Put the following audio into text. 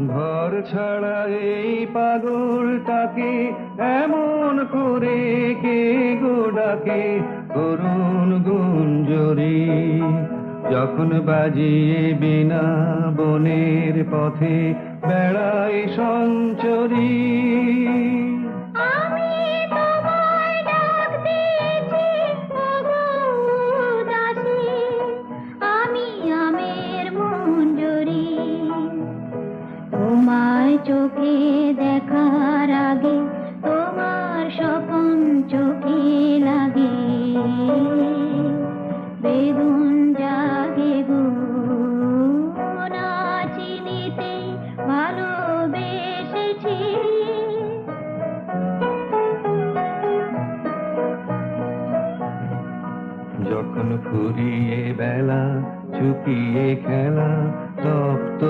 ঘর ছাড়া এই পাগলটাকে এমন করে কে গো ডাকে করুণ গুঞ্জরি। যখন বাজিয়ে বিনা বনের পথে বেড়াই সঞ্চরী। আমি তোমায় ডাক দিয়েছি ওগো দাসী, আমি আমের মঞ্জরি। তোমায় চোখে দেখার আগে তোমার স্বপন চোখে লাগে, বেদন জাগে গো না চিনিতে ভালোবেসেছি। যখন ফুরিয়ে বেলা চুকিয়ে খেলা তপ্ত